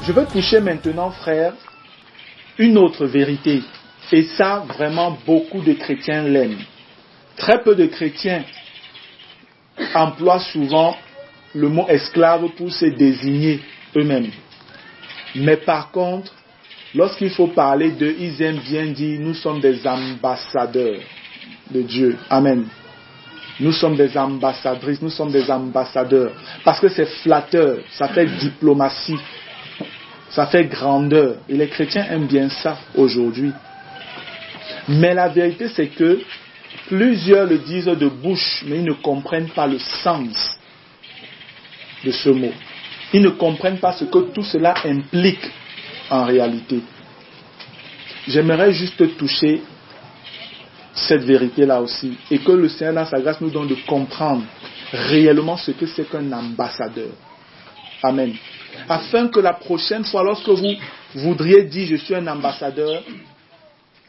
Je veux toucher maintenant, frère, une autre vérité. Et ça, vraiment, beaucoup de chrétiens l'aiment. Très peu de chrétiens emploient souvent le mot esclave pour se désigner eux-mêmes. Mais par contre, lorsqu'il faut parler d'eux, ils aiment bien dire, nous sommes des ambassadeurs de Dieu. Amen. Nous sommes des ambassadrices, nous sommes des ambassadeurs. Parce que c'est flatteur, ça fait diplomatie, ça fait grandeur. Et les chrétiens aiment bien ça aujourd'hui. Mais la vérité, c'est que plusieurs le disent de bouche, mais ils ne comprennent pas le sens de ce mot. Ils ne comprennent pas ce que tout cela implique en réalité. J'aimerais juste toucher cette vérité-là aussi, et que le Seigneur dans sa grâce nous donne de comprendre réellement ce que c'est qu'un ambassadeur. Amen. Afin que la prochaine fois, lorsque vous voudriez dire je suis un ambassadeur,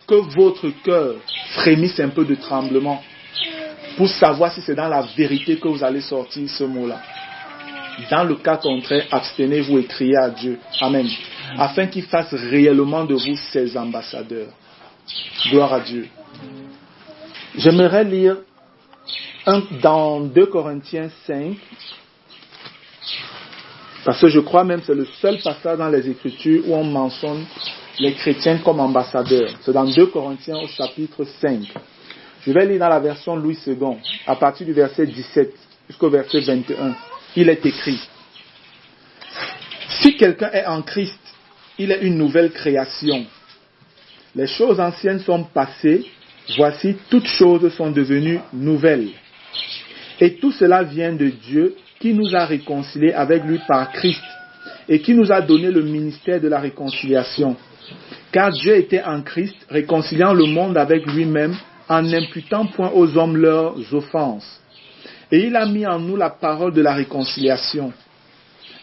que votre cœur frémisse un peu de tremblement pour savoir si c'est dans la vérité que vous allez sortir ce mot-là. Dans le cas contraire, abstenez-vous et criez à Dieu. Amen. Afin qu'il fasse réellement de vous ses ambassadeurs. Gloire à Dieu. J'aimerais lire dans 2 Corinthiens 5, parce que je crois même que c'est le seul passage dans les Écritures où on mentionne les chrétiens comme ambassadeurs. C'est dans 2 Corinthiens au chapitre 5. Je vais lire dans la version Louis II, à partir du verset 17 jusqu'au verset 21. Il est écrit: si quelqu'un est en Christ, il est une nouvelle création. Les choses anciennes sont passées, voici toutes choses sont devenues nouvelles. Et tout cela vient de Dieu qui nous a réconciliés avec lui par Christ et qui nous a donné le ministère de la réconciliation. Car Dieu était en Christ, réconciliant le monde avec lui-même en n'imputant point aux hommes leurs offenses. Et il a mis en nous la parole de la réconciliation.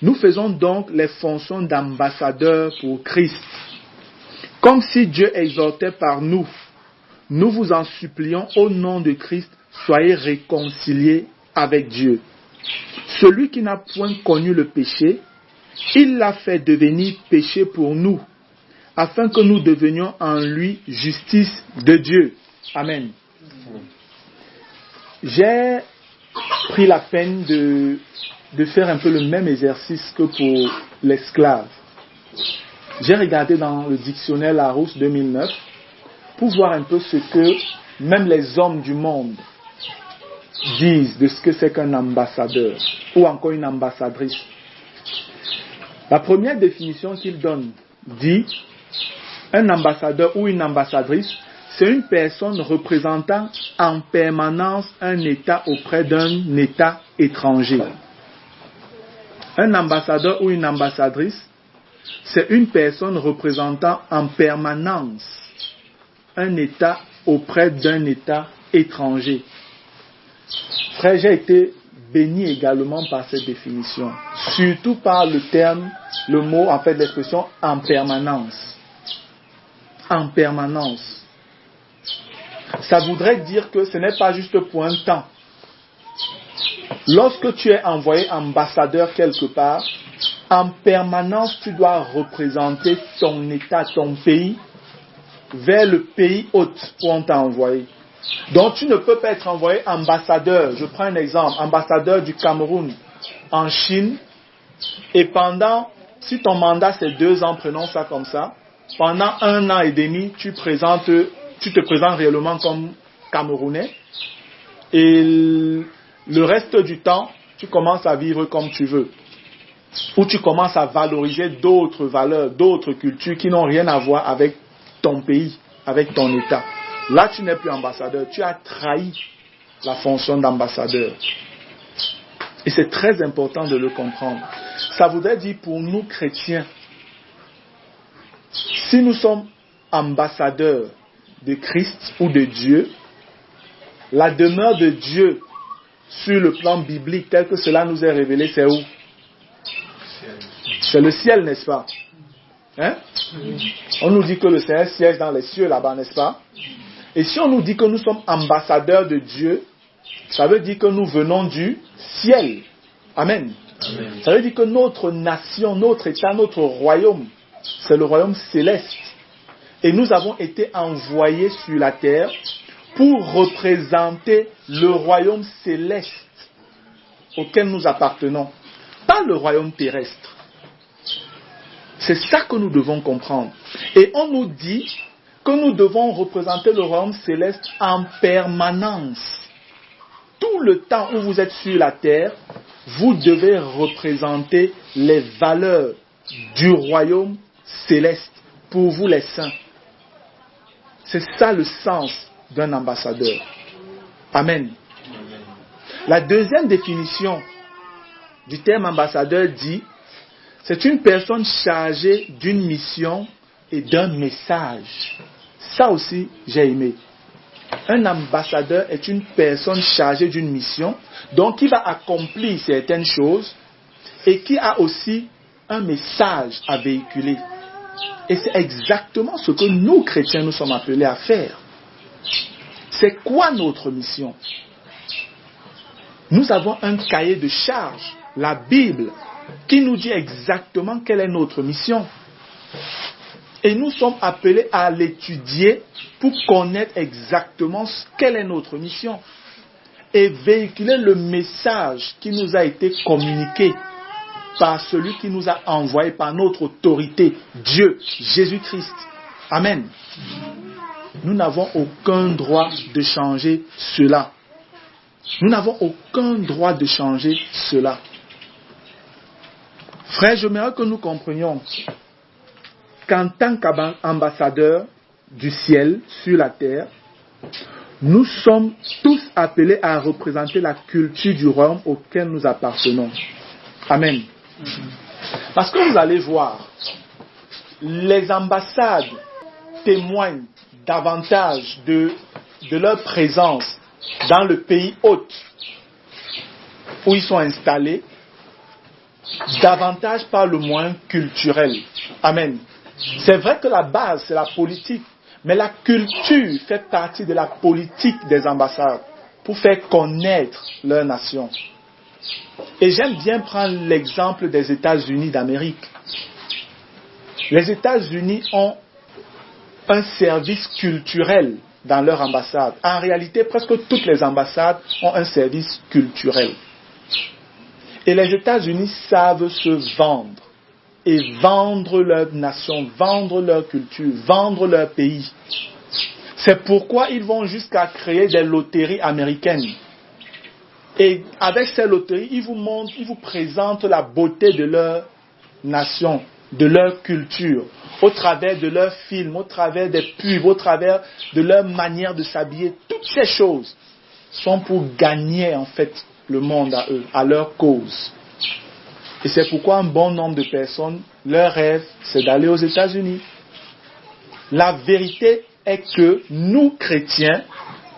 Nous faisons donc les fonctions d'ambassadeurs pour Christ. Comme si Dieu exhortait par nous, nous vous en supplions au nom de Christ, soyez réconciliés avec Dieu. Celui qui n'a point connu le péché, il l'a fait devenir péché pour nous, afin que nous devenions en lui justice de Dieu. Amen. J'ai pris la peine de faire un peu le même exercice que pour l'esclave. J'ai regardé dans le dictionnaire Larousse 2009 pour voir un peu ce que même les hommes du monde disent de ce que c'est qu'un ambassadeur ou encore une ambassadrice. La première définition qu'ils donnent dit: un ambassadeur ou une ambassadrice, c'est une personne représentant en permanence un État auprès d'un État étranger. Un ambassadeur ou une ambassadrice, c'est une personne représentant en permanence un État auprès d'un État étranger. Frère, j'ai été béni également par cette définition, surtout par le mot, en fait, l'expression en permanence. En permanence. Ça voudrait dire que ce n'est pas juste pour un temps. Lorsque tu es envoyé ambassadeur quelque part, en permanence, tu dois représenter ton État, ton pays, vers le pays hôte où on t'a envoyé. Donc, tu ne peux pas être envoyé ambassadeur. Je prends un exemple, ambassadeur du Cameroun en Chine, et si ton mandat c'est 2 ans, prenons ça comme ça, pendant 1 an et demi, tu te présentes réellement comme Camerounais, et le reste du temps, tu commences à vivre comme tu veux. Ou tu commences à valoriser d'autres valeurs, d'autres cultures qui n'ont rien à voir avec ton pays, avec ton État. Là, tu n'es plus ambassadeur. Tu as trahi la fonction d'ambassadeur. Et c'est très important de le comprendre. Ça voudrait dire pour nous chrétiens, si nous sommes ambassadeurs de Christ ou de Dieu, la demeure de Dieu sur le plan biblique tel que cela nous est révélé, c'est où? C'est le ciel, n'est-ce pas? Hein? On nous dit que le Seigneur siège dans les cieux là-bas, n'est-ce pas? Et si on nous dit que nous sommes ambassadeurs de Dieu, ça veut dire que nous venons du ciel. Amen. Amen. Ça veut dire que notre nation, notre État, notre royaume, c'est le royaume céleste. Et nous avons été envoyés sur la terre pour représenter le royaume céleste auquel nous appartenons, pas le royaume terrestre. C'est ça que nous devons comprendre. Et on nous dit que nous devons représenter le royaume céleste en permanence. Tout le temps où vous êtes sur la terre, vous devez représenter les valeurs du royaume céleste pour vous les saints. C'est ça le sens d'un ambassadeur. Amen. La deuxième définition du terme ambassadeur dit: c'est une personne chargée d'une mission et d'un message. Ça aussi, j'ai aimé. Un ambassadeur est une personne chargée d'une mission, donc qui va accomplir certaines choses et qui a aussi un message à véhiculer. Et c'est exactement ce que nous, chrétiens, nous sommes appelés à faire. C'est quoi notre mission? Nous avons un cahier de charge, la Bible, qui nous dit exactement quelle est notre mission. Et nous sommes appelés à l'étudier pour connaître exactement quelle est notre mission et véhiculer le message qui nous a été communiqué par celui qui nous a envoyé, par notre autorité, Dieu, Jésus-Christ. Amen. Nous n'avons aucun droit de changer cela. Nous n'avons aucun droit de changer cela. Frère, j'aimerais que nous comprenions qu'en tant qu'ambassadeurs du ciel sur la terre, nous sommes tous appelés à représenter la culture du royaume auquel nous appartenons. Amen. Parce que vous allez voir, les ambassades témoignent davantage de leur présence dans le pays hôte où ils sont installés, davantage par le moyen culturel. Amen. C'est vrai que la base, c'est la politique, mais la culture fait partie de la politique des ambassades pour faire connaître leur nation. Et j'aime bien prendre l'exemple des États-Unis d'Amérique. Les États-Unis ont un service culturel dans leur ambassade. En réalité, presque toutes les ambassades ont un service culturel. Et les États-Unis savent se vendre. Et vendre leur nation, vendre leur culture, vendre leur pays. C'est pourquoi ils vont jusqu'à créer des loteries américaines. Et avec ces loteries, ils vous montrent, ils vous présentent la beauté de leur nation, de leur culture, au travers de leurs films, au travers des pubs, au travers de leur manière de s'habiller. Toutes ces choses sont pour gagner en fait le monde à eux, à leur cause. Et c'est pourquoi un bon nombre de personnes, leur rêve, c'est d'aller aux États-Unis. La vérité est que nous, chrétiens,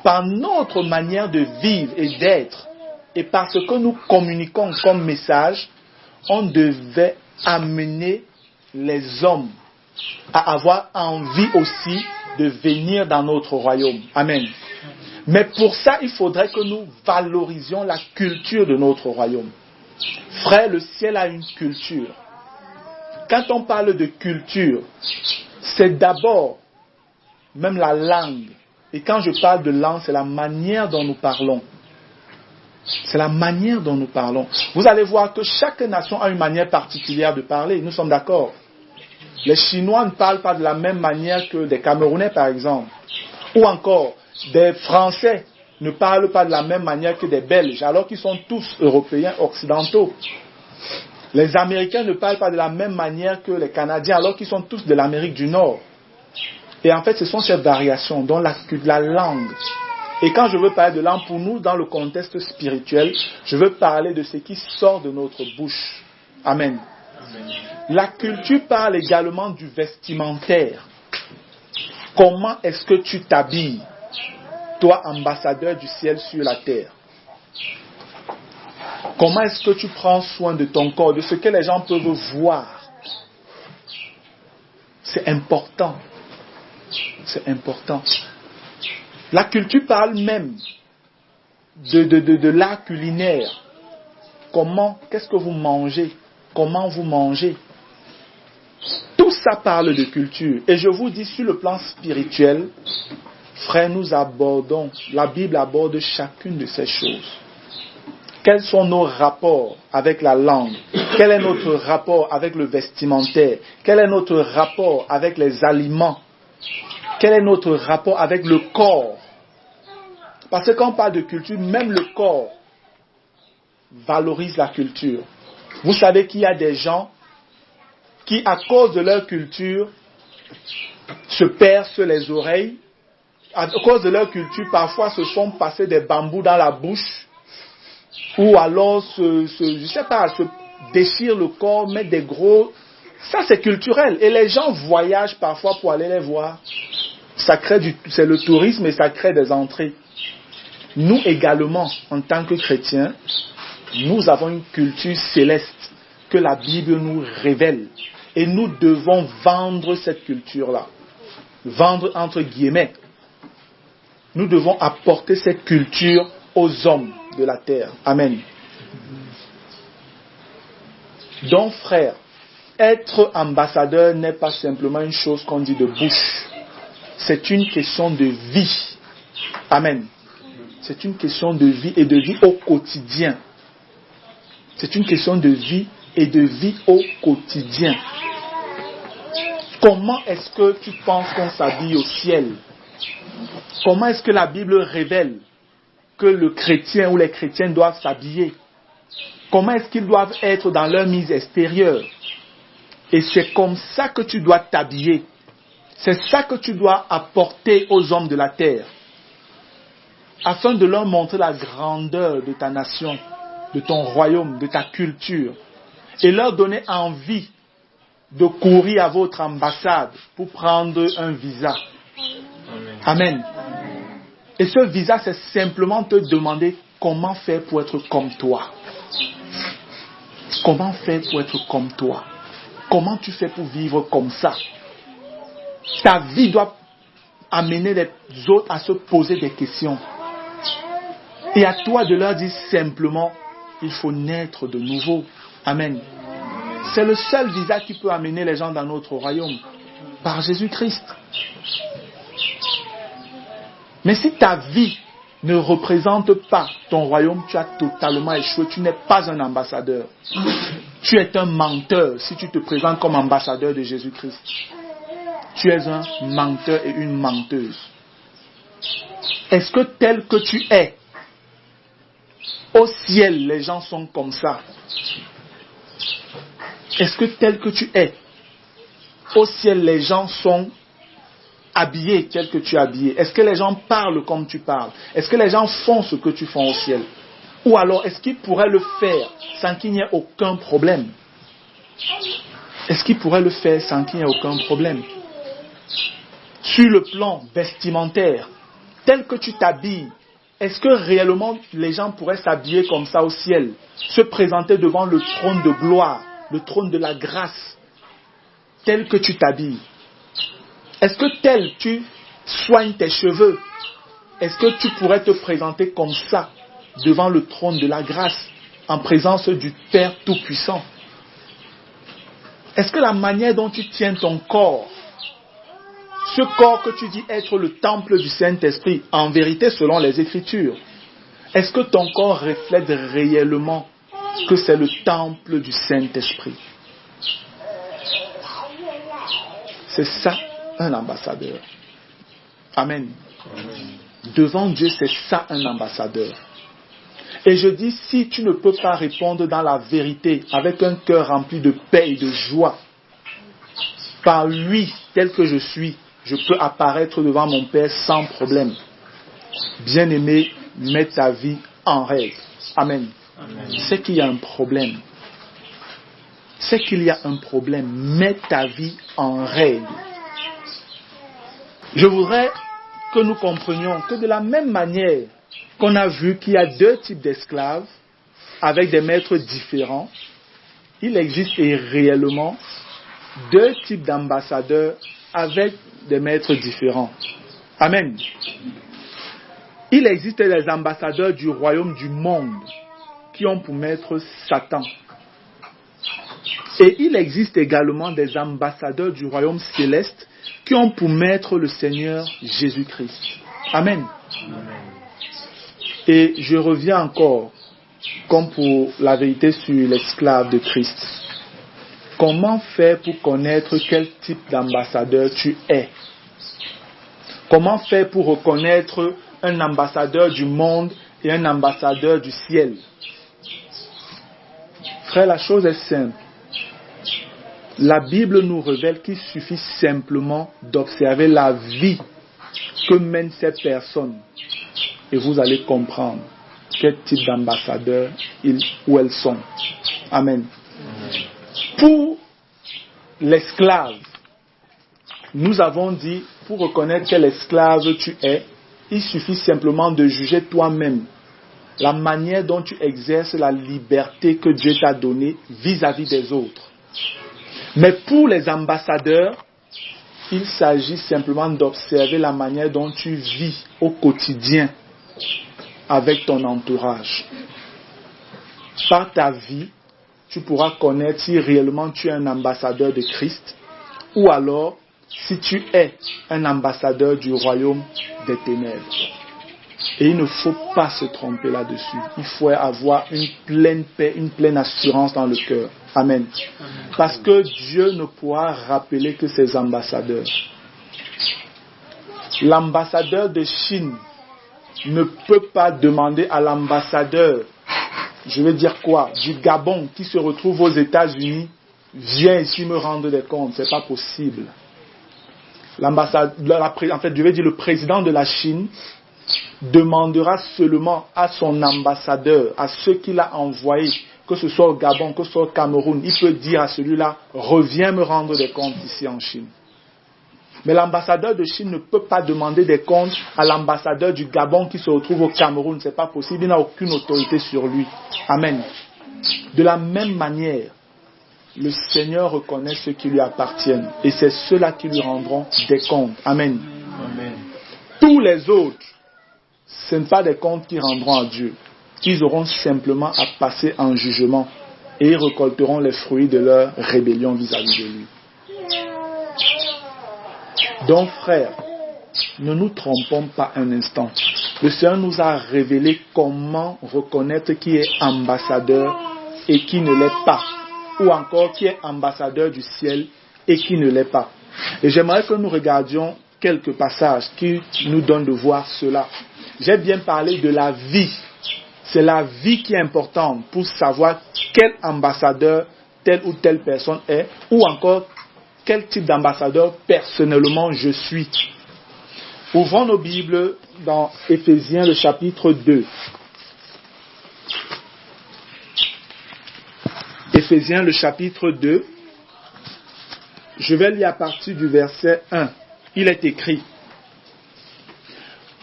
par notre manière de vivre et d'être, et par ce que nous communiquons comme message, on devait amener les hommes à avoir envie aussi de venir dans notre royaume. Amen. Mais pour ça, il faudrait que nous valorisions la culture de notre royaume. Frère, le ciel a une culture. Quand on parle de culture, c'est d'abord même la langue. Et quand je parle de langue, c'est la manière dont nous parlons. C'est la manière dont nous parlons. Vous allez voir que chaque nation a une manière particulière de parler. Nous sommes d'accord. Les Chinois ne parlent pas de la même manière que des Camerounais, par exemple. Ou encore, des Français ne parlent pas de la même manière que des Belges, alors qu'ils sont tous européens occidentaux. Les Américains ne parlent pas de la même manière que les Canadiens, alors qu'ils sont tous de l'Amérique du Nord. Et en fait, ce sont ces variations dont la langue. Et quand je veux parler de langue, pour nous, dans le contexte spirituel, je veux parler de ce qui sort de notre bouche. Amen. Amen. La culture parle également du vestimentaire. Comment est-ce que tu t'habilles, toi, ambassadeur du ciel sur la terre? Comment est-ce que tu prends soin de ton corps, de ce que les gens peuvent voir? C'est important. C'est important. La culture parle même de l'art culinaire. qu'est-ce que vous mangez, comment vous mangez. Tout ça parle de culture. Et je vous dis, sur le plan spirituel, frère, la Bible aborde chacune de ces choses. Quels sont nos rapports avec la langue? Quel est notre rapport avec le vestimentaire? Quel est notre rapport avec les aliments? Quel est notre rapport avec le corps? Parce que quand on parle de culture, même le corps valorise la culture. Vous savez qu'il y a des gens qui, à cause de leur culture, se percent les oreilles. À cause de leur culture, parfois se font passer des bambous dans la bouche. Ou alors se déchirent le corps, mettent des gros... Ça, c'est culturel. Et les gens voyagent parfois pour aller les voir. C'est le tourisme et ça crée des entrées. Nous également, en tant que chrétiens, nous avons une culture céleste que la Bible nous révèle. Et nous devons vendre cette culture-là. Vendre entre guillemets. Nous devons apporter cette culture aux hommes de la terre. Amen. Donc, frère, être ambassadeur n'est pas simplement une chose qu'on dit de bouche. C'est une question de vie. Amen. C'est une question de vie et de vie au quotidien. C'est une question de vie et de vie au quotidien. Comment est-ce que tu penses qu'on s'habille au ciel? Comment est-ce que la Bible révèle que le chrétien ou les chrétiennes doivent s'habiller? Comment est-ce qu'ils doivent être dans leur mise extérieure? Et c'est comme ça que tu dois t'habiller. C'est ça que tu dois apporter aux hommes de la terre. Afin de leur montrer la grandeur de ta nation, de ton royaume, de ta culture. Et leur donner envie de courir à votre ambassade pour prendre un visa. Amen. Et ce visa, c'est simplement te demander comment faire pour être comme toi. Comment faire pour être comme toi? Comment tu fais pour vivre comme ça? Ta vie doit amener les autres à se poser des questions. Et à toi de leur dire simplement, il faut naître de nouveau. Amen. C'est le seul visa qui peut amener les gens dans notre royaume. Par Jésus-Christ. Mais si ta vie ne représente pas ton royaume, tu as totalement échoué. Tu n'es pas un ambassadeur. Tu es un menteur si tu te présentes comme ambassadeur de Jésus-Christ. Tu es un menteur et une menteuse. Est-ce que tel que tu es, au ciel, les gens sont comme ça? Est-ce que tel que tu es, au ciel, les gens sont habillés tel que tu es habillé? Est-ce que les gens parlent comme tu parles? Est-ce que les gens font ce que tu fais au ciel? Ou alors, est-ce qu'ils pourraient le faire sans qu'il n'y ait aucun problème? Est-ce qu'ils pourraient le faire sans qu'il n'y ait aucun problème? Sur le plan vestimentaire, tel que tu t'habilles, est-ce que réellement les gens pourraient s'habiller comme ça au ciel? Se présenter devant le trône de gloire, le trône de la grâce, tel que tu t'habilles? Est-ce que tel tu soignes tes cheveux? Est-ce que tu pourrais te présenter comme ça devant le trône de la grâce en présence du Père Tout-Puissant? Est-ce que la manière dont tu tiens ton corps, ce corps que tu dis être le temple du Saint-Esprit, en vérité selon les Écritures, est-ce que ton corps reflète réellement que c'est le temple du Saint-Esprit? C'est ça un ambassadeur. Amen. Devant Dieu, c'est ça un ambassadeur. Et je dis, si tu ne peux pas répondre dans la vérité, avec un cœur rempli de paix et de joie, par lui, tel que je suis, je peux apparaître devant mon Père sans problème. Bien-aimé, mets ta vie en règle. Amen. C'est qu'il y a un problème. C'est qu'il y a un problème. Mets ta vie en règle. Je voudrais que nous comprenions que de la même manière qu'on a vu qu'il y a deux types d'esclaves avec des maîtres différents, il existe réellement deux types d'ambassadeurs avec des maîtres différents. Amen. Il existe des ambassadeurs du royaume du monde qui ont pour maître Satan. Et il existe également des ambassadeurs du royaume céleste qui ont pour maître le Seigneur Jésus-Christ. Amen. Et je reviens encore, comme pour la vérité sur l'esclave de Christ. Comment faire pour connaître quel type d'ambassadeur tu es? Comment faire pour reconnaître un ambassadeur du monde et un ambassadeur du ciel? Frère, la chose est simple. La Bible nous révèle qu'il suffit simplement d'observer la vie que mènent ces personnes et vous allez comprendre quel type d'ambassadeur ils ou elles sont. Amen. Pour l'esclave, nous avons dit, pour reconnaître quel esclave tu es, il suffit simplement de juger toi-même la manière dont tu exerces la liberté que Dieu t'a donnée vis-à-vis des autres. Mais pour les ambassadeurs, il s'agit simplement d'observer la manière dont tu vis au quotidien avec ton entourage. Par ta vie, tu pourras connaître si réellement tu es un ambassadeur de Christ ou alors si tu es un ambassadeur du royaume des ténèbres. Et il ne faut pas se tromper là-dessus. Il faut avoir une pleine paix, une pleine assurance dans le cœur. Amen. Parce que Dieu ne pourra rappeler que ses ambassadeurs. L'ambassadeur de Chine ne peut pas demander à l'ambassadeur, je veux dire quoi, du Gabon qui se retrouve aux États-Unis, viens ici me rendre des comptes. C'est pas possible. Le président de la Chine demandera seulement à son ambassadeur, à ceux qu'il a envoyés, que ce soit au Gabon, que ce soit au Cameroun, il peut dire à celui-là, reviens me rendre des comptes ici en Chine. Mais l'ambassadeur de Chine ne peut pas demander des comptes à l'ambassadeur du Gabon qui se retrouve au Cameroun. Ce n'est pas possible, il n'a aucune autorité sur lui. Amen. De la même manière, le Seigneur reconnaît ceux qui lui appartiennent et c'est ceux-là qui lui rendront des comptes. Amen. Amen. Tous les autres, ce ne sont pas des comptes qui rendront à Dieu. Ils auront simplement à passer en jugement et ils récolteront les fruits de leur rébellion vis-à-vis de lui. Donc frères, ne nous trompons pas un instant. Le Seigneur nous a révélé comment reconnaître qui est ambassadeur et qui ne l'est pas. Ou encore qui est ambassadeur du ciel et qui ne l'est pas. Et j'aimerais que nous regardions quelques passages qui nous donnent de voir cela. J'ai bien parlé de la vie. C'est la vie qui est importante pour savoir quel ambassadeur telle ou telle personne est, ou encore quel type d'ambassadeur personnellement je suis. Ouvrons nos Bibles dans Éphésiens le chapitre 2. Éphésiens le chapitre 2. Je vais lire à partir du verset 1. Il est écrit: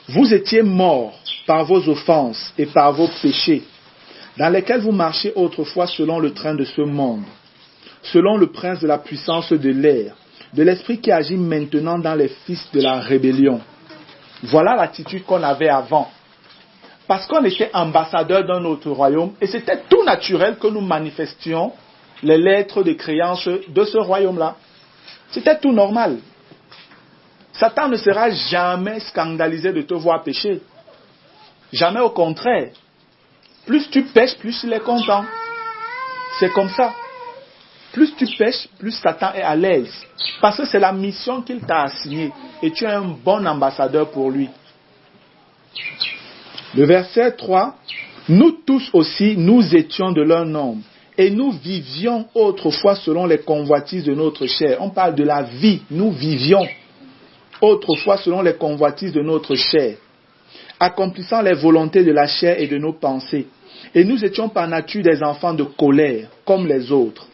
Vous étiez morts par vos offenses et par vos péchés, dans lesquels vous marchiez autrefois selon le train de ce monde, selon le prince de la puissance de l'air, de l'esprit qui agit maintenant dans les fils de la rébellion. Voilà l'attitude qu'on avait avant. Parce qu'on était ambassadeur d'un autre royaume et c'était tout naturel que nous manifestions les lettres de créance de ce royaume-là. C'était tout normal. Satan ne sera jamais scandalisé de te voir pécher. Jamais, au contraire. Plus tu pêches, plus il est content. C'est comme ça. Plus tu pêches, plus Satan est à l'aise. Parce que c'est la mission qu'il t'a assignée. Et tu es un bon ambassadeur pour lui. Le verset 3. Nous tous aussi, nous étions de leur nombre. Et nous vivions autrefois selon les convoitises de notre chair. On parle de la vie. Nous vivions autrefois selon les convoitises de notre chair, accomplissant les volontés de la chair et de nos pensées. Et nous étions par nature des enfants de colère, comme les autres.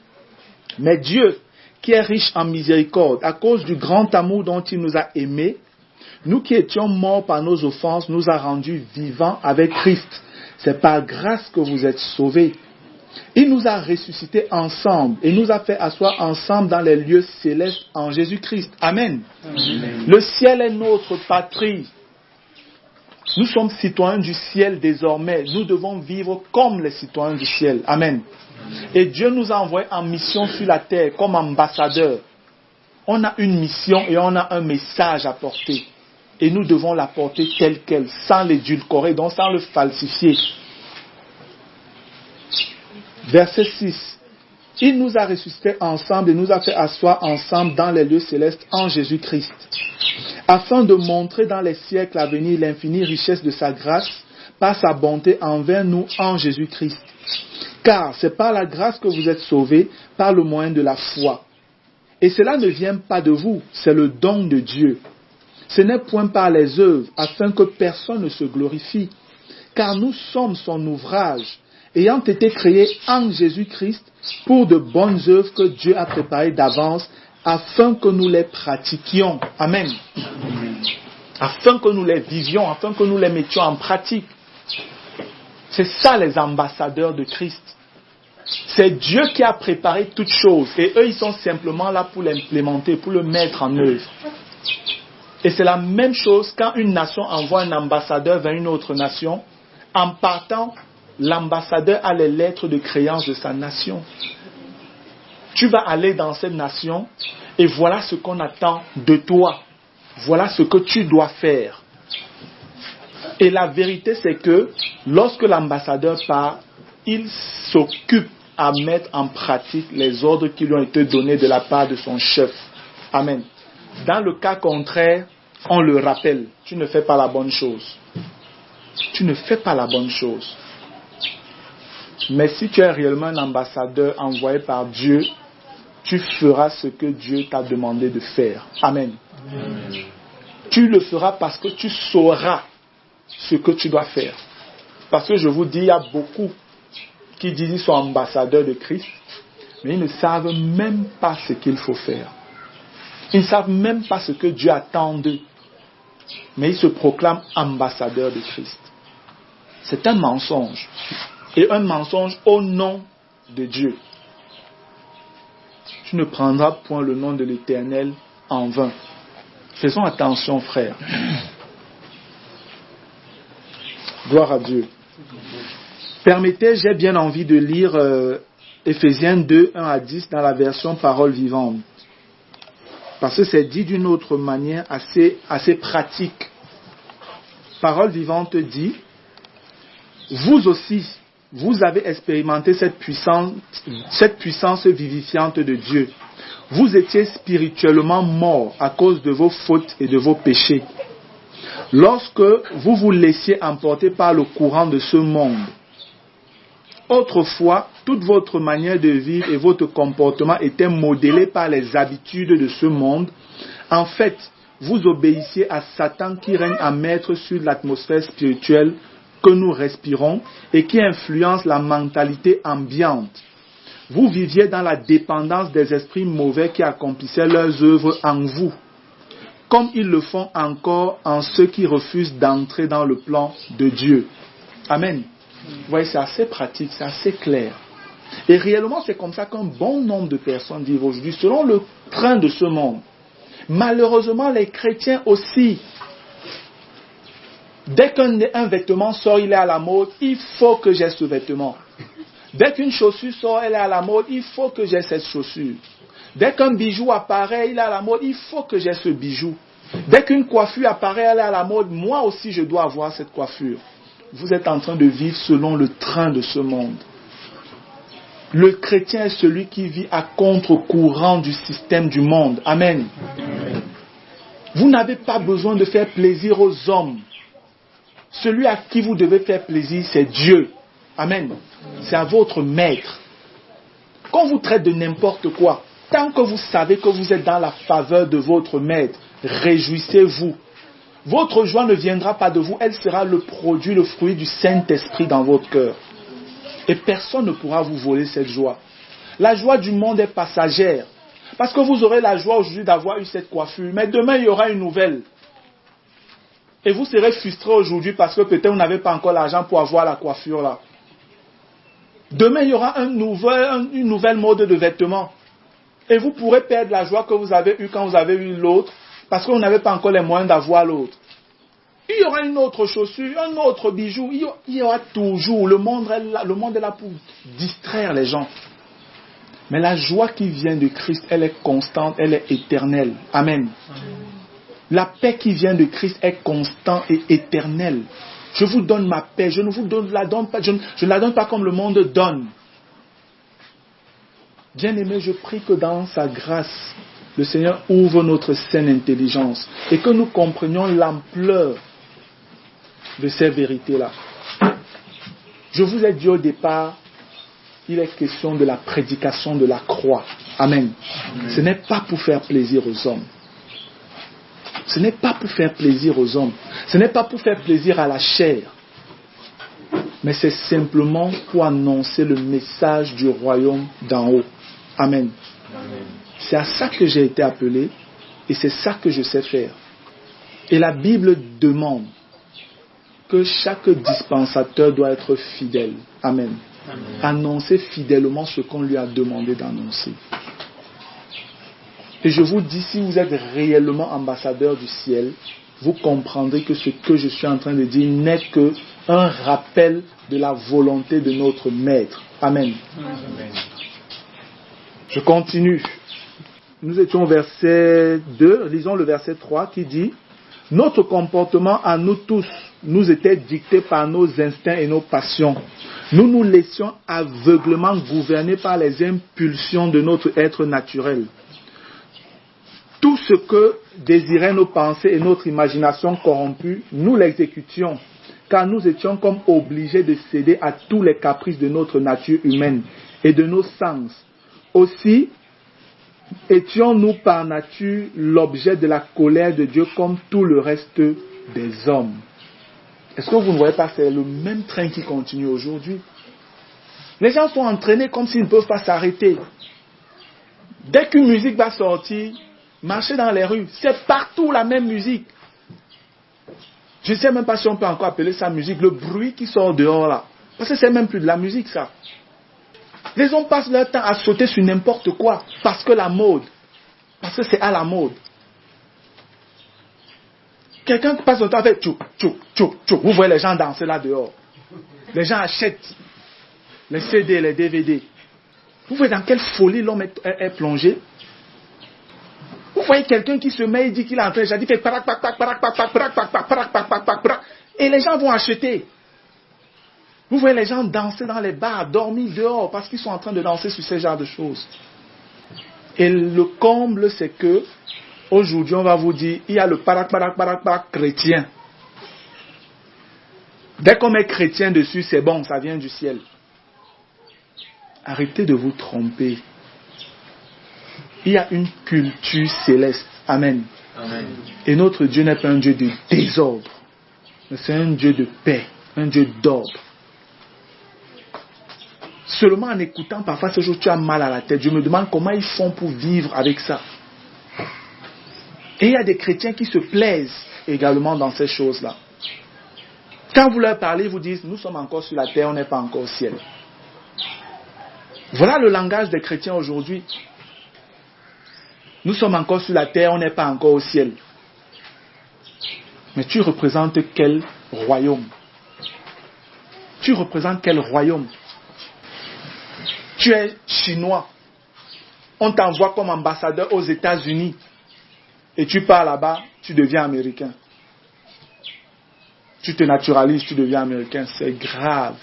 Mais Dieu, qui est riche en miséricorde, à cause du grand amour dont il nous a aimés, nous qui étions morts par nos offenses, nous a rendus vivants avec Christ. C'est par grâce que vous êtes sauvés. Il nous a ressuscités ensemble et nous a fait asseoir ensemble dans les lieux célestes en Jésus-Christ. Amen. Amen. Le ciel est notre patrie. Nous sommes citoyens du ciel désormais. Nous devons vivre comme les citoyens du ciel. Amen. Et Dieu nous a envoyés en mission sur la terre comme ambassadeurs. On a une mission et on a un message à porter. Et nous devons la porter telle qu'elle, sans l'édulcorer, donc sans le falsifier. Verset 6. Il nous a ressuscités ensemble et nous a fait asseoir ensemble dans les lieux célestes en Jésus-Christ, afin de montrer dans les siècles à venir l'infinie richesse de sa grâce par sa bonté envers nous en Jésus-Christ. Car c'est par la grâce que vous êtes sauvés, par le moyen de la foi. Et cela ne vient pas de vous, c'est le don de Dieu. Ce n'est point par les œuvres, afin que personne ne se glorifie. Car nous sommes son ouvrage, ayant été créés en Jésus-Christ pour de bonnes œuvres que Dieu a préparées d'avance, afin que nous les pratiquions. Amen. Afin que nous les vivions, afin que nous les mettions en pratique. C'est ça les ambassadeurs de Christ. C'est Dieu qui a préparé toutes choses et eux ils sont simplement là pour l'implémenter, pour le mettre en œuvre. Et c'est la même chose quand une nation envoie un ambassadeur vers une autre nation. En partant, l'ambassadeur a les lettres de créance de sa nation. Tu vas aller dans cette nation et voilà ce qu'on attend de toi. Voilà ce que tu dois faire. Et la vérité c'est que lorsque l'ambassadeur part, il s'occupe à mettre en pratique les ordres qui lui ont été donnés de la part de son chef. Amen. Dans le cas contraire, on le rappelle, tu ne fais pas la bonne chose. Tu ne fais pas la bonne chose. Mais si tu es réellement un ambassadeur envoyé par Dieu, tu feras ce que Dieu t'a demandé de faire. Amen. Amen. Tu le feras parce que tu sauras ce que tu dois faire. Parce que je vous dis, il y a beaucoup qui disent qu'ils sont ambassadeurs de Christ, mais ils ne savent même pas ce qu'il faut faire. Ils ne savent même pas ce que Dieu attend d'eux. Mais ils se proclament ambassadeurs de Christ. C'est un mensonge. Et un mensonge au nom de Dieu. Tu ne prendras point le nom de l'Éternel en vain. Faisons attention, frères. Gloire à Dieu. Permettez, j'ai bien envie de lire Éphésiens 2, 1 à 10 dans la version Parole vivante. Parce que c'est dit d'une autre manière assez pratique. Parole vivante dit, vous aussi, vous avez expérimenté cette puissance vivifiante de Dieu. Vous étiez spirituellement morts à cause de vos fautes et de vos péchés. Lorsque vous vous laissiez emporter par le courant de ce monde. Autrefois, toute votre manière de vivre et votre comportement étaient modélés par les habitudes de ce monde. En fait, vous obéissiez à Satan qui règne en maître sur l'atmosphère spirituelle que nous respirons et qui influence la mentalité ambiante. Vous viviez dans la dépendance des esprits mauvais qui accomplissaient leurs œuvres en vous, comme ils le font encore en ceux qui refusent d'entrer dans le plan de Dieu. Amen. Vous voyez, c'est assez pratique, c'est assez clair. Et réellement, c'est comme ça qu'un bon nombre de personnes vivent aujourd'hui, selon le train de ce monde. Malheureusement, les chrétiens aussi. Dès qu'un vêtement sort, il est à la mode, il faut que j'ai ce vêtement. Dès qu'une chaussure sort, elle est à la mode, il faut que j'ai cette chaussure. Dès qu'un bijou apparaît, il est à la mode, il faut que j'ai ce bijou. Dès qu'une coiffure apparaît, elle est à la mode, moi aussi je dois avoir cette coiffure. Vous êtes en train de vivre selon le train de ce monde. Le chrétien est celui qui vit à contre-courant du système du monde. Amen. Vous n'avez pas besoin de faire plaisir aux hommes. Celui à qui vous devez faire plaisir, c'est Dieu. Amen. C'est à votre maître. Qu'on vous traite de n'importe quoi, tant que vous savez que vous êtes dans la faveur de votre maître, réjouissez-vous. Votre joie ne viendra pas de vous, elle sera le produit, le fruit du Saint-Esprit dans votre cœur. Et personne ne pourra vous voler cette joie. La joie du monde est passagère. Parce que vous aurez la joie aujourd'hui d'avoir eu cette coiffure, mais demain il y aura une nouvelle. Et vous serez frustré aujourd'hui parce que peut-être vous n'avez pas encore l'argent pour avoir la coiffure là. Demain il y aura une nouvelle mode de vêtements. Et vous pourrez perdre la joie que vous avez eue quand vous avez eu l'autre, parce que vous n'avez pas encore les moyens d'avoir l'autre. Il y aura une autre chaussure, un autre bijou. Il y aura toujours. Le monde est là pour distraire les gens. Mais la joie qui vient de Christ, elle est constante, elle est éternelle. Amen. La paix qui vient de Christ est constante et éternelle. Je vous donne ma paix. Je ne vous la donne pas. Je ne la donne pas comme le monde donne. Bien-aimé, je prie que dans sa grâce, le Seigneur ouvre notre saine intelligence et que nous comprenions l'ampleur de ces vérités-là. Je vous ai dit au départ, il est question de la prédication de la croix. Amen. Amen. Ce n'est pas pour faire plaisir aux hommes. Ce n'est pas pour faire plaisir aux hommes. Ce n'est pas pour faire plaisir à la chair. Mais c'est simplement pour annoncer le message du royaume d'en haut. Amen. Amen. C'est à ça que j'ai été appelé et c'est ça que je sais faire. Et la Bible demande que chaque dispensateur doit être fidèle. Amen. Amen. Annoncer fidèlement ce qu'on lui a demandé d'annoncer. Et je vous dis, si vous êtes réellement ambassadeur du ciel, vous comprendrez que ce que je suis en train de dire n'est qu'un rappel de la volonté de notre Maître. Amen. Amen. Je continue. Nous étions au verset 2, lisons le verset 3 qui dit « Notre comportement à nous tous nous était dicté par nos instincts et nos passions. Nous nous laissions aveuglément gouverner par les impulsions de notre être naturel. Tout ce que désiraient nos pensées et notre imagination corrompue, nous l'exécutions, car nous étions comme obligés de céder à tous les caprices de notre nature humaine et de nos sens. Aussi, étions-nous par nature l'objet de la colère de Dieu comme tout le reste des hommes. » Est-ce que vous ne voyez pas, c'est le même train qui continue aujourd'hui. Les gens sont entraînés comme s'ils ne peuvent pas s'arrêter. Dès qu'une musique va sortir, marcher dans les rues, c'est partout la même musique. Je ne sais même pas si on peut encore appeler ça musique, le bruit qui sort dehors là. Parce que c'est même plus de la musique ça. Les gens passent leur temps à sauter sur n'importe quoi, parce que la mode, parce que c'est à la mode. Quelqu'un qui passe son temps avec tchou, tchou, tchou, tchou. Vous voyez les gens danser là dehors. Les gens achètent les CD, les DVD. Vous voyez dans quelle folie l'homme est plongé. Vous voyez quelqu'un qui se met et dit qu'il est en train de faire parak, parak, parak, parak, parak, parak, parak, parak, parak, parak, parak, et les gens vont acheter. Vous voyez les gens danser dans les bars, dormir dehors, parce qu'ils sont en train de danser sur ce genre de choses. Et le comble, c'est que aujourd'hui, on va vous dire, il y a le parak, parak, parak, parak chrétien. Dès qu'on met chrétien dessus, c'est bon, ça vient du ciel. Arrêtez de vous tromper. Il y a une culture céleste. Amen. Amen. Et notre Dieu n'est pas un Dieu de désordre, mais c'est un Dieu de paix, un Dieu d'ordre. Seulement en écoutant parfois ces choses, tu as mal à la tête. Je me demande comment ils font pour vivre avec ça. Et il y a des chrétiens qui se plaisent également dans ces choses-là. Quand vous leur parlez, ils vous disent, nous sommes encore sur la terre, on n'est pas encore au ciel. Voilà le langage des chrétiens aujourd'hui. Nous sommes encore sur la terre, on n'est pas encore au ciel. Mais tu représentes quel royaume? Tu représentes quel royaume? Tu es chinois. On t'envoie comme ambassadeur aux États-Unis. Et tu pars là-bas, tu deviens américain. Tu te naturalises, tu deviens américain. C'est grave.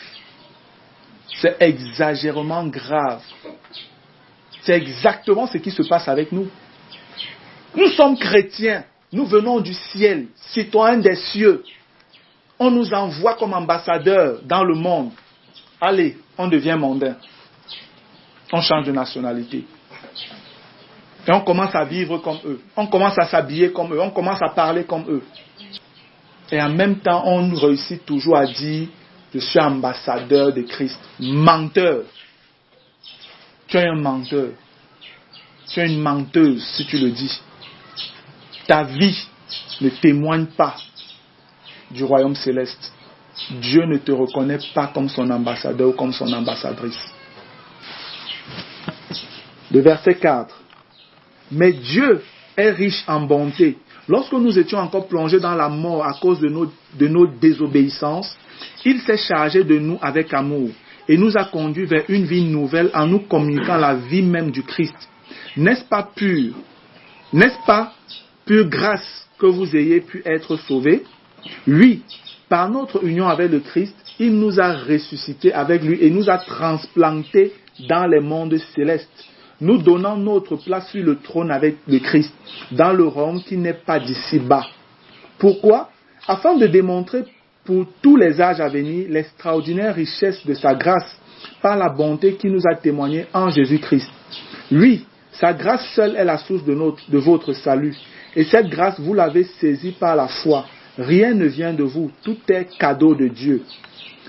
C'est exagérément grave. C'est exactement ce qui se passe avec nous. Nous sommes chrétiens. Nous venons du ciel, citoyens des cieux. On nous envoie comme ambassadeurs dans le monde. Allez, on devient mondain. On change de nationalité. Et on commence à vivre comme eux. On commence à s'habiller comme eux. On commence à parler comme eux. Et en même temps, on réussit toujours à dire, je suis ambassadeur de Christ. Menteur. Tu es un menteur. Tu es une menteuse si tu le dis. Ta vie ne témoigne pas du royaume céleste. Dieu ne te reconnaît pas comme son ambassadeur ou comme son ambassadrice. Le verset 4. Mais Dieu est riche en bonté. Lorsque nous étions encore plongés dans la mort à cause de nos désobéissances, il s'est chargé de nous avec amour et nous a conduits vers une vie nouvelle en nous communiquant la vie même du Christ. N'est-ce pas pure grâce que vous ayez pu être sauvés? Oui, par notre union avec le Christ, il nous a ressuscités avec lui et nous a transplantés dans les mondes célestes, nous donnant notre place sur le trône avec le Christ, dans le royaume qui n'est pas d'ici-bas. Pourquoi? Afin de démontrer pour tous les âges à venir l'extraordinaire richesse de sa grâce par la bonté qui nous a témoigné en Jésus-Christ. Oui, sa grâce seule est la source de votre salut. Et cette grâce, vous l'avez saisie par la foi. Rien ne vient de vous, tout est cadeau de Dieu.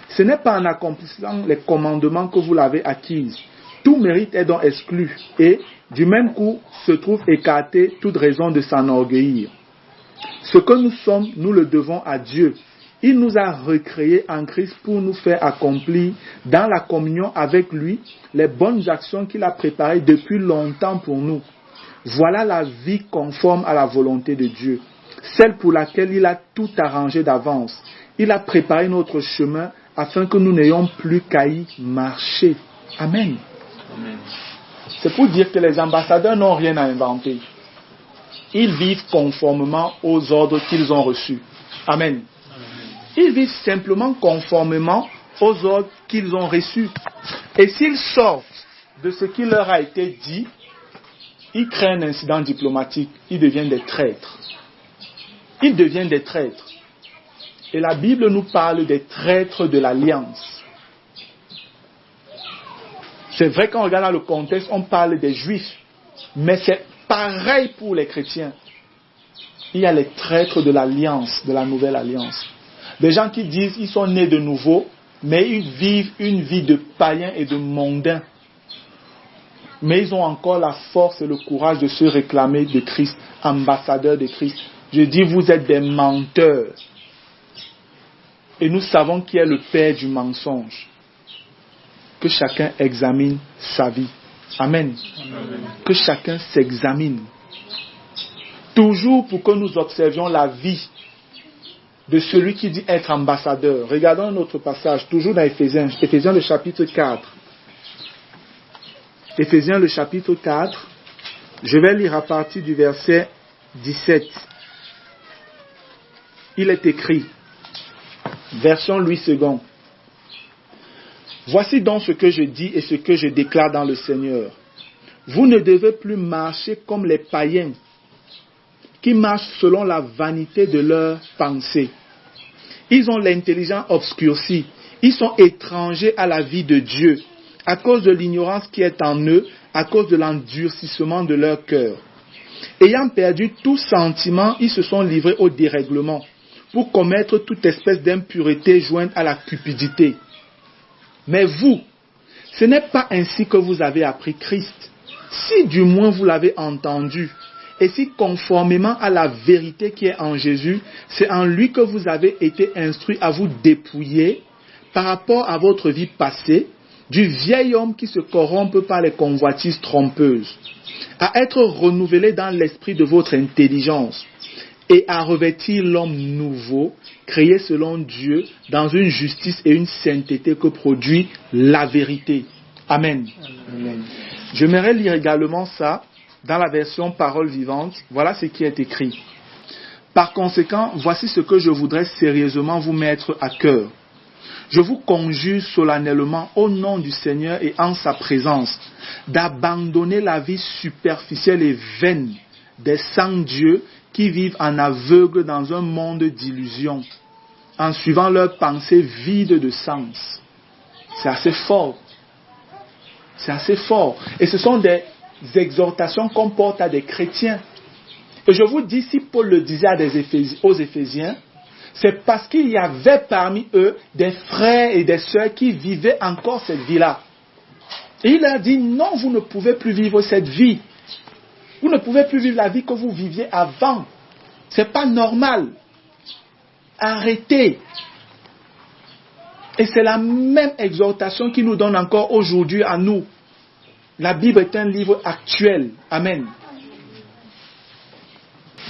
Ce n'est pas en accomplissant les commandements que vous l'avez acquise. Tout mérite est donc exclu et, du même coup, se trouve écarté toute raison de s'enorgueillir. Ce que nous sommes, nous le devons à Dieu. Il nous a recréés en Christ pour nous faire accomplir dans la communion avec lui les bonnes actions qu'il a préparées depuis longtemps pour nous. Voilà la vie conforme à la volonté de Dieu, celle pour laquelle il a tout arrangé d'avance. Il a préparé notre chemin afin que nous n'ayons plus qu'à y marcher. Amen. Amen. C'est pour dire que les ambassadeurs n'ont rien à inventer. Ils vivent conformément aux ordres qu'ils ont reçus. Amen. Ils vivent simplement conformément aux ordres qu'ils ont reçus. Et s'ils sortent de ce qui leur a été dit, ils créent un incident diplomatique. Ils deviennent des traîtres. Ils deviennent des traîtres. Et la Bible nous parle des traîtres de l'alliance. C'est vrai qu'on regarde dans le contexte, on parle des Juifs. Mais c'est pareil pour les chrétiens. Il y a les traîtres de l'alliance, de la nouvelle alliance. Des gens qui disent qu'ils sont nés de nouveau, mais ils vivent une vie de païens et de mondains. Mais ils ont encore la force et le courage de se réclamer de Christ, ambassadeurs de Christ. Je dis, vous êtes des menteurs. Et nous savons qui est le père du mensonge. Que chacun examine sa vie. Amen. Amen. Que chacun s'examine. Toujours pour que nous observions la vie de celui qui dit être ambassadeur. Regardons notre passage, toujours dans Éphésiens le chapitre 4. Éphésiens le chapitre 4, je vais lire à partir du verset 17. Il est écrit, version Louis II. Voici donc ce que je dis et ce que je déclare dans le Seigneur. Vous ne devez plus marcher comme les païens qui marchent selon la vanité de leurs pensées. Ils ont l'intelligence obscurcie. Ils sont étrangers à la vie de Dieu à cause de l'ignorance qui est en eux, à cause de l'endurcissement de leur cœur. Ayant perdu tout sentiment, ils se sont livrés au dérèglement pour commettre toute espèce d'impureté jointe à la cupidité. Mais vous, ce n'est pas ainsi que vous avez appris Christ. Si du moins vous l'avez entendu, et si conformément à la vérité qui est en Jésus, c'est en lui que vous avez été instruits à vous dépouiller par rapport à votre vie passée, du vieil homme qui se corrompt par les convoitises trompeuses, à être renouvelé dans l'esprit de votre intelligence et à revêtir l'homme nouveau, créé selon Dieu, dans une justice et une sainteté que produit la vérité. Amen. Amen. J'aimerais lire également ça dans la version Parole vivante. Voilà ce qui est écrit. Par conséquent, voici ce que je voudrais sérieusement vous mettre à cœur. Je vous conjure solennellement au nom du Seigneur et en sa présence d'abandonner la vie superficielle et vaine des sans-dieux qui vivent en aveugle dans un monde d'illusions, en suivant leurs pensées vides de sens. C'est assez fort. C'est assez fort. Et ce sont des exhortations qu'on porte à des chrétiens. Et je vous dis, si Paul le disait aux Éphésiens, c'est parce qu'il y avait parmi eux des frères et des sœurs qui vivaient encore cette vie-là. Et il a dit, non, vous ne pouvez plus vivre cette vie. Vous ne pouvez plus vivre la vie que vous viviez avant. C'est pas normal. Arrêtez. Et c'est la même exhortation qui nous donne encore aujourd'hui à nous. La Bible est un livre actuel. Amen.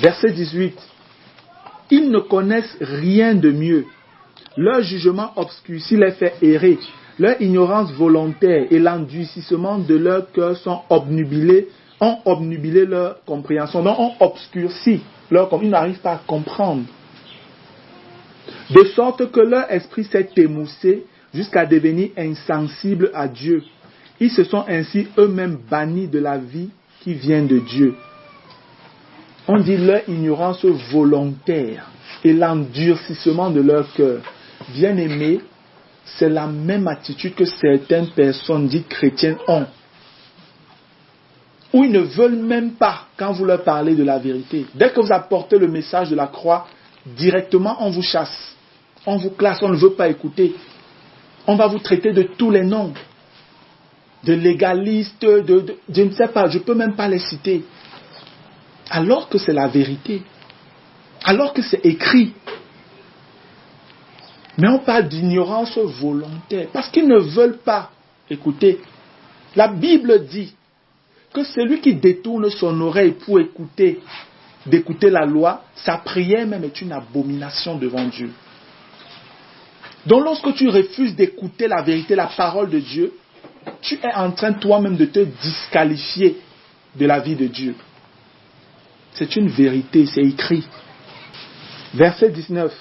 Verset 18. Ils ne connaissent rien de mieux. Leur jugement obscurci les fait errer. Leur ignorance volontaire et l'endurcissement de leur cœur ont obnubilé leur compréhension, donc ont obscurci leur compréhension. Ils n'arrivent pas à comprendre. De sorte que leur esprit s'est émoussé jusqu'à devenir insensible à Dieu. Ils se sont ainsi eux-mêmes bannis de la vie qui vient de Dieu. On dit leur ignorance volontaire et l'endurcissement de leur cœur. Bien-aimés, c'est la même attitude que certaines personnes dites chrétiennes ont. Où ils ne veulent même pas quand vous leur parlez de la vérité. Dès que vous apportez le message de la croix, directement on vous chasse. On vous classe, on ne veut pas écouter. On va vous traiter de tous les noms. De légalistes, je ne sais pas, je ne peux même pas les citer. Alors que c'est la vérité. Alors que c'est écrit. Mais on parle d'ignorance volontaire. Parce qu'ils ne veulent pas écouter. La Bible dit que celui qui détourne son oreille pour d'écouter la loi, sa prière même est une abomination devant Dieu. Donc lorsque tu refuses d'écouter la vérité, la parole de Dieu, tu es en train toi-même de te disqualifier de la vie de Dieu. C'est une vérité, c'est écrit. Verset 19.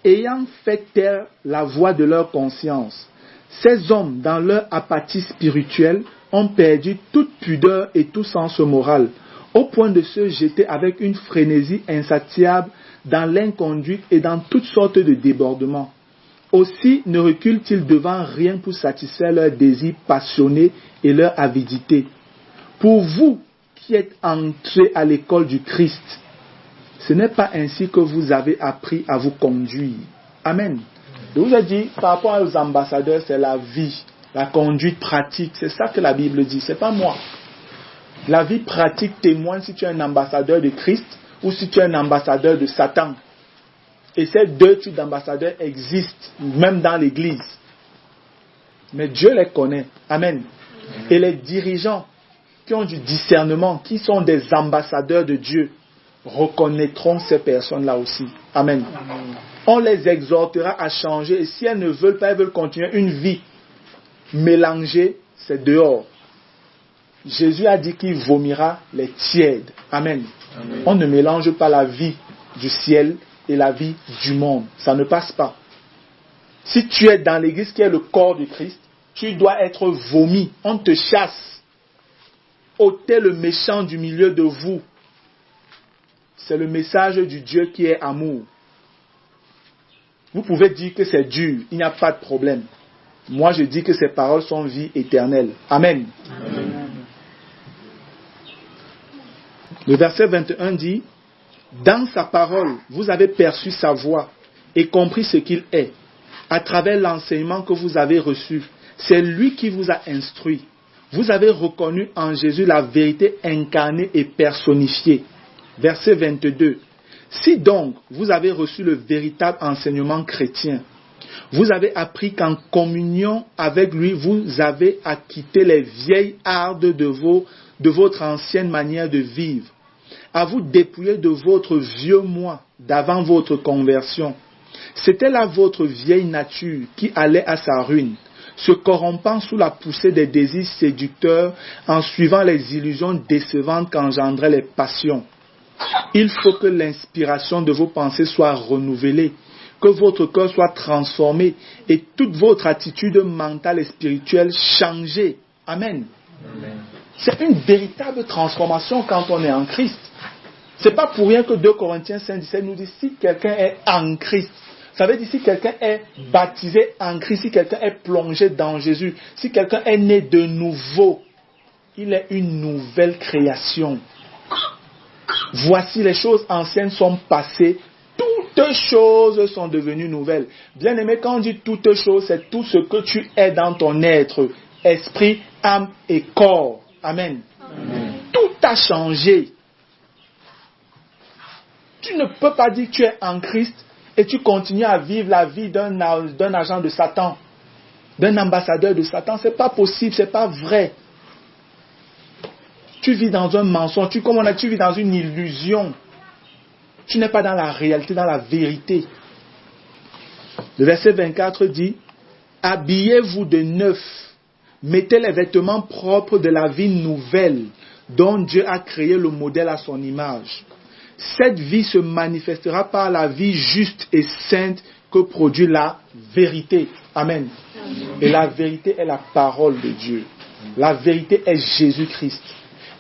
Ayant fait taire la voix de leur conscience, ces hommes, dans leur apathie spirituelle, ont perdu toute pudeur et tout sens moral, au point de se jeter avec une frénésie insatiable dans l'inconduite et dans toutes sortes de débordements. Aussi ne reculent-ils devant rien pour satisfaire leurs désirs passionnés et leur avidité. Pour vous qui êtes entrés à l'école du Christ, ce n'est pas ainsi que vous avez appris à vous conduire. Amen. Je vous ai dit, par rapport aux ambassadeurs, c'est la vie, la conduite pratique. C'est ça que la Bible dit, c'est pas moi. La vie pratique témoigne si tu es un ambassadeur de Christ ou si tu es un ambassadeur de Satan. Et ces deux types d'ambassadeurs existent, même dans l'Église. Mais Dieu les connaît. Amen. Et les dirigeants qui ont du discernement, qui sont des ambassadeurs de Dieu, reconnaîtront ces personnes-là aussi. Amen. On les exhortera à changer. Et si elles ne veulent pas, elles veulent continuer une vie mélangée, c'est dehors. Jésus a dit qu'il vomira les tièdes. Amen. Amen. On ne mélange pas la vie du ciel et la vie du monde. Ça ne passe pas. Si tu es dans l'église qui est le corps de Christ, tu dois être vomi. On te chasse. Ôtez le méchant du milieu de vous. C'est le message du Dieu qui est amour. Vous pouvez dire que c'est dur, il n'y a pas de problème. Moi, je dis que ces paroles sont vie éternelle. Amen. Amen. Le verset 21 dit, « Dans sa parole, vous avez perçu sa voix et compris ce qu'il est, à travers l'enseignement que vous avez reçu. C'est lui qui vous a instruit. Vous avez reconnu en Jésus la vérité incarnée et personnifiée. » Verset 22. « Si donc vous avez reçu le véritable enseignement chrétien, vous avez appris qu'en communion avec lui, vous avez acquitté les vieilles hardes de votre ancienne manière de vivre, à vous dépouiller de votre vieux moi d'avant votre conversion. C'était là votre vieille nature qui allait à sa ruine, se corrompant sous la poussée des désirs séducteurs en suivant les illusions décevantes qu'engendraient les passions. Il faut que l'inspiration de vos pensées soit renouvelée, que votre cœur soit transformé et toute votre attitude mentale et spirituelle changée. Amen. Amen. C'est une véritable transformation quand on est en Christ. C'est pas pour rien que 2 Corinthiens 5:17 nous dit si quelqu'un est en Christ. Ça veut dire si quelqu'un est baptisé en Christ, si quelqu'un est plongé dans Jésus, si quelqu'un est né de nouveau, il est une nouvelle création. Voici les choses anciennes sont passées, toutes choses sont devenues nouvelles. Bien aimé, quand on dit toutes choses, c'est tout ce que tu es dans ton être, esprit, âme et corps. Amen. Amen. Tout a changé. Tu ne peux pas dire que tu es en Christ et tu continues à vivre la vie d'un agent de Satan, d'un ambassadeur de Satan. Ce n'est pas possible, ce n'est pas vrai. Tu vis dans un mensonge, tu vis dans une illusion. Tu n'es pas dans la réalité, dans la vérité. Le verset 24 dit, habillez-vous de neuf, mettez les vêtements propres de la vie nouvelle dont Dieu a créé le modèle à son image. Cette vie se manifestera par la vie juste et sainte que produit la vérité. Amen. Et la vérité est la parole de Dieu. La vérité est Jésus-Christ.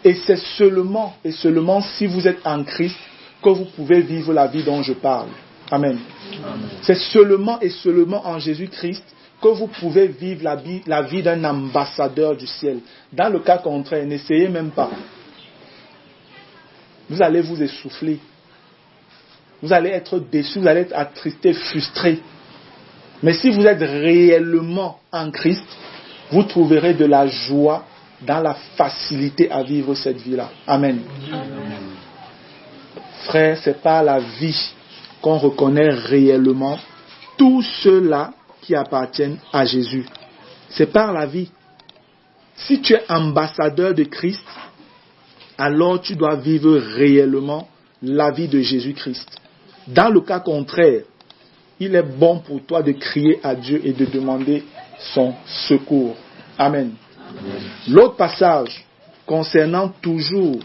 Et c'est seulement et seulement si vous êtes en Christ que vous pouvez vivre la vie dont je parle. Amen. C'est seulement et seulement en Jésus-Christ que vous pouvez vivre la vie d'un ambassadeur du ciel. Dans le cas contraire, n'essayez même pas. Vous allez vous essouffler. Vous allez être déçus, vous allez être attristés, frustrés. Mais si vous êtes réellement en Christ, vous trouverez de la joie dans la facilité à vivre cette vie-là. Amen. Frère, c'est par la vie qu'on reconnaît réellement tous ceux-là qui appartiennent à Jésus. C'est par la vie. Si tu es ambassadeur de Christ, alors tu dois vivre réellement la vie de Jésus-Christ. Dans le cas contraire, il est bon pour toi de crier à Dieu et de demander son secours. Amen. L'autre passage concernant toujours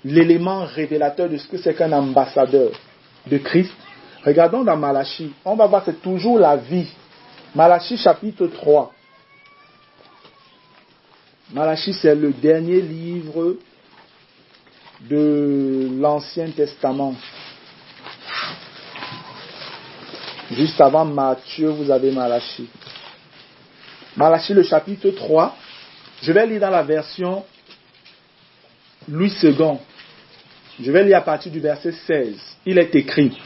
l'élément révélateur de ce que c'est qu'un ambassadeur de Christ, regardons dans Malachie. On va voir, c'est toujours la vie. Malachie chapitre 3. Malachie, c'est le dernier livre de l'Ancien Testament. Juste avant Matthieu, vous avez Malachie. Malachie, le chapitre 3. Je vais lire dans la version Louis II. Je vais lire à partir du verset 16. Il est écrit: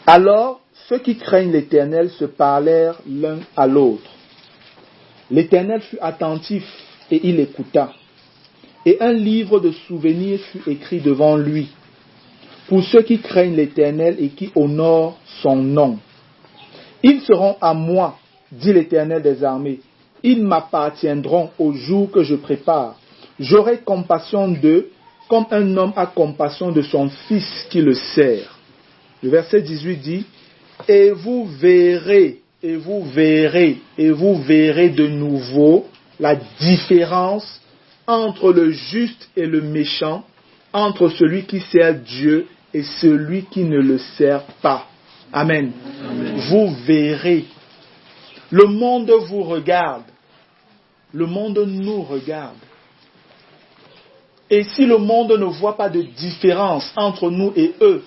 alors, ceux qui craignent l'Éternel se parlèrent l'un à l'autre. L'Éternel fut attentif et il écouta. Et un livre de souvenirs fut écrit devant lui, pour ceux qui craignent l'Éternel et qui honorent son nom. Ils seront à moi, dit l'Éternel des armées. Ils m'appartiendront au jour que je prépare. J'aurai compassion d'eux, comme un homme a compassion de son fils qui le sert. Le verset 18 dit, et vous verrez de nouveau la différence entre le juste et le méchant, entre celui qui sert Dieu et celui qui ne le sert pas. Amen. Amen. Vous verrez. Le monde vous regarde. Le monde nous regarde. Et si le monde ne voit pas de différence entre nous et eux,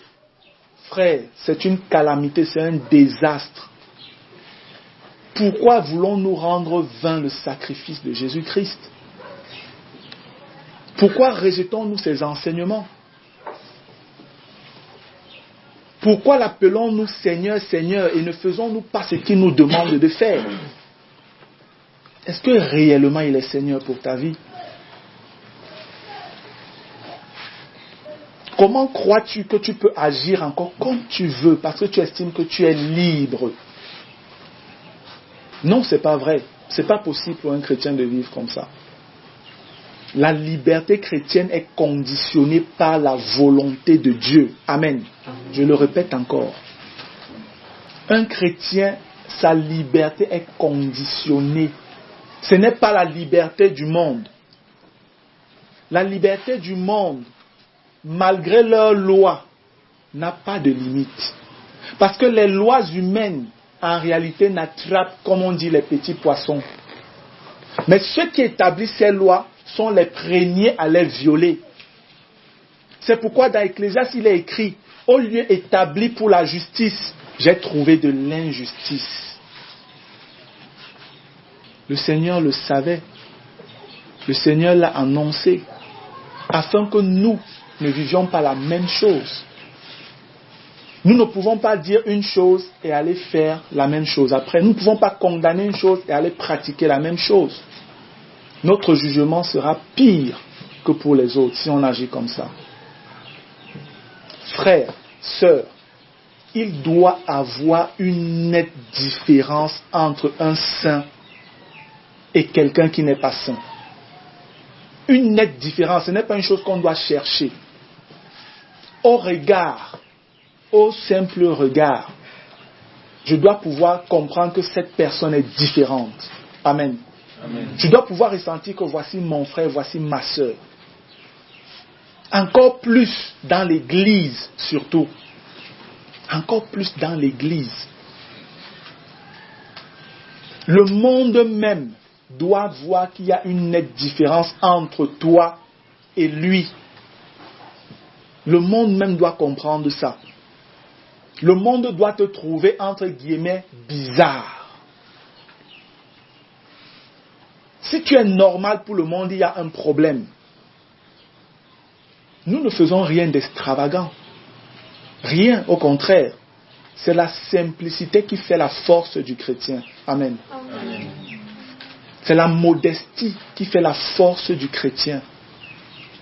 frère, c'est une calamité, c'est un désastre. Pourquoi voulons-nous rendre vain le sacrifice de Jésus-Christ? Pourquoi rejetons-nous ces enseignements? Pourquoi l'appelons-nous Seigneur, Seigneur et ne faisons-nous pas ce qu'il nous demande de faire? Est-ce que réellement il est Seigneur pour ta vie? Comment crois-tu que tu peux agir encore comme tu veux parce que tu estimes que tu es libre? Non, c'est pas vrai. C'est pas possible pour un chrétien de vivre comme ça. La liberté chrétienne est conditionnée par la volonté de Dieu. Amen. Je le répète encore. Un chrétien, sa liberté est conditionnée. Ce n'est pas la liberté du monde. La liberté du monde, malgré leurs lois, n'a pas de limite. Parce que les lois humaines, en réalité, n'attrapent, comme on dit, les petits poissons. Mais ceux qui établissent ces lois sont les premiers à les violer. C'est pourquoi dans Ecclésiaste, il est écrit, au lieu établi pour la justice, j'ai trouvé de l'injustice. Le Seigneur le savait. Le Seigneur l'a annoncé. Afin que nous ne vivions pas la même chose. Nous ne pouvons pas dire une chose et aller faire la même chose après. Nous ne pouvons pas condamner une chose et aller pratiquer la même chose. Notre jugement sera pire que pour les autres si on agit comme ça. Frères, sœurs, il doit avoir une nette différence entre un saint et quelqu'un qui n'est pas saint. Une nette différence, ce n'est pas une chose qu'on doit chercher. Au regard au simple regard, je dois pouvoir comprendre que cette personne est différente. Amen. Amen. Je dois pouvoir ressentir que voici mon frère, voici ma soeur. Encore plus dans l'église, surtout. Encore plus dans l'église. Le monde même doit voir qu'il y a une nette différence entre toi et lui. Le monde même doit comprendre ça. Le monde doit te trouver, entre guillemets, bizarre. Si tu es normal pour le monde, il y a un problème. Nous ne faisons rien d'extravagant. Rien, au contraire. C'est la simplicité qui fait la force du chrétien. Amen. Amen. C'est la modestie qui fait la force du chrétien.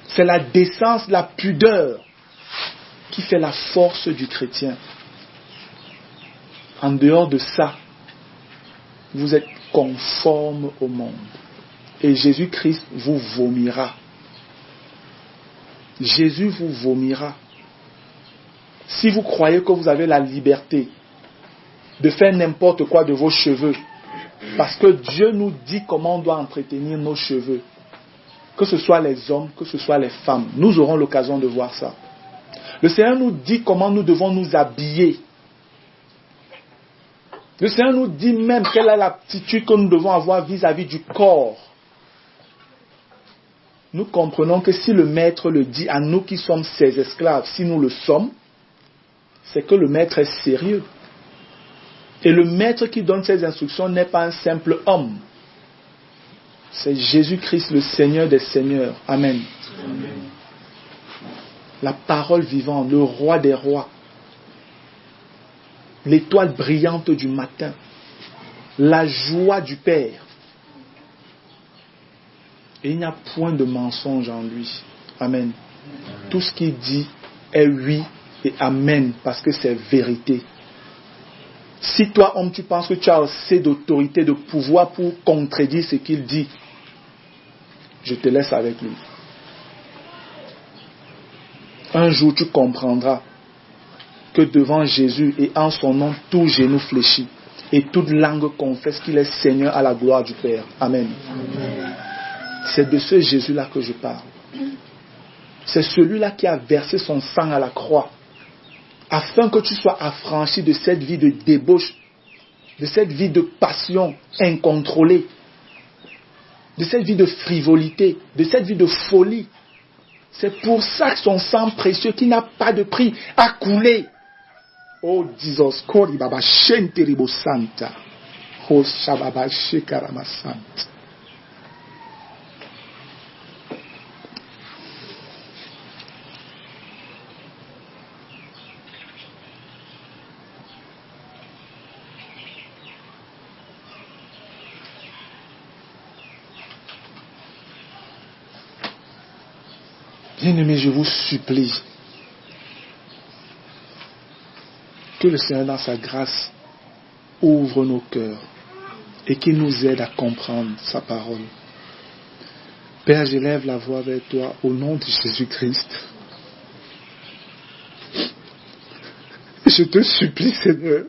C'est la décence, la pudeur qui fait la force du chrétien. En dehors de ça, vous êtes conforme au monde. Et Jésus-Christ vous vomira. Jésus vous vomira. Si vous croyez que vous avez la liberté de faire n'importe quoi de vos cheveux, parce que Dieu nous dit comment on doit entretenir nos cheveux, que ce soit les hommes, que ce soit les femmes, nous aurons l'occasion de voir ça. Le Seigneur nous dit comment nous devons nous habiller. Le Seigneur nous dit même quelle est l'attitude que nous devons avoir vis-à-vis du corps. Nous comprenons que si le maître le dit à nous qui sommes ses esclaves, si nous le sommes, c'est que le maître est sérieux. Et le maître qui donne ces instructions n'est pas un simple homme. C'est Jésus-Christ, le Seigneur des Seigneurs. Amen. Amen. La parole vivante, le roi des rois. L'étoile brillante du matin. La joie du Père. Et il n'y a point de mensonge en lui. Amen. Tout ce qu'il dit est oui et amen, parce que c'est vérité. Si toi, homme, tu penses que tu as assez d'autorité, de pouvoir pour contredire ce qu'il dit, je te laisse avec lui. Un jour, tu comprendras que devant Jésus et en son nom, tout genou fléchit et toute langue confesse qu'il est Seigneur à la gloire du Père. Amen. Amen. C'est de ce Jésus-là que je parle. C'est celui-là qui a versé son sang à la croix, afin que tu sois affranchi de cette vie de débauche, de cette vie de passion incontrôlée, de cette vie de frivolité, de cette vie de folie. C'est pour ça que son sang précieux, qui n'a pas de prix, a coulé. Oh, Jesus, Kori Baba Shenteribo Santa. Oh, Shababa Shekarama Santa. Bien-aimés, je vous supplie que le Seigneur, dans sa grâce, ouvre nos cœurs et qu'il nous aide à comprendre sa parole. Père, j'élève la voix vers toi au nom de Jésus-Christ. Je te supplie, Seigneur,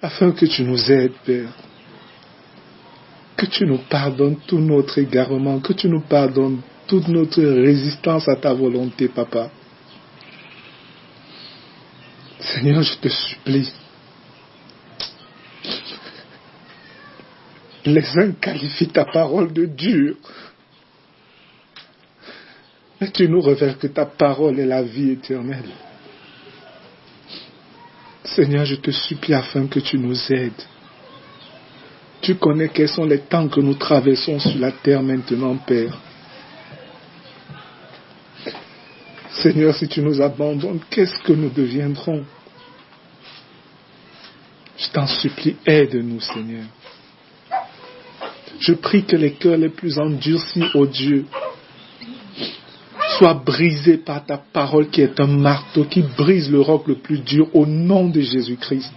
afin que tu nous aides, Père. Que tu nous pardonnes tout notre égarement, que tu nous pardonnes toute notre résistance à ta volonté, Papa. Seigneur, je te supplie. Les uns qualifient ta parole de dure. Mais tu nous révèles que ta parole est la vie éternelle. Seigneur, je te supplie afin que tu nous aides. Tu connais quels sont les temps que nous traversons sur la terre maintenant, Père. Seigneur, si tu nous abandonnes, qu'est-ce que nous deviendrons? Je t'en supplie, aide-nous, Seigneur. Je prie que les cœurs les plus endurcis, ô Dieu, soient brisés par ta parole qui est un marteau, qui brise le roc le plus dur au nom de Jésus-Christ.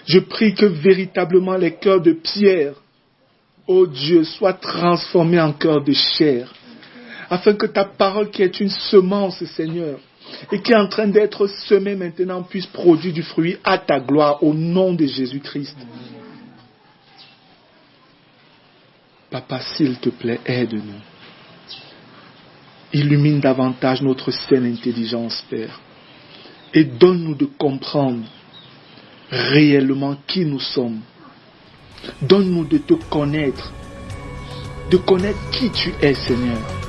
Je prie que véritablement les cœurs de pierre, ô Dieu, soient transformés en cœurs de chair, afin que ta parole qui est une semence, Seigneur, et qui est en train d'être semée maintenant, puisse produire du fruit à ta gloire, au nom de Jésus-Christ. Papa, s'il te plaît, aide-nous. Illumine davantage notre saine intelligence, Père, et donne-nous de comprendre réellement qui nous sommes. Donne-nous de te connaître, de connaître qui tu es, Seigneur.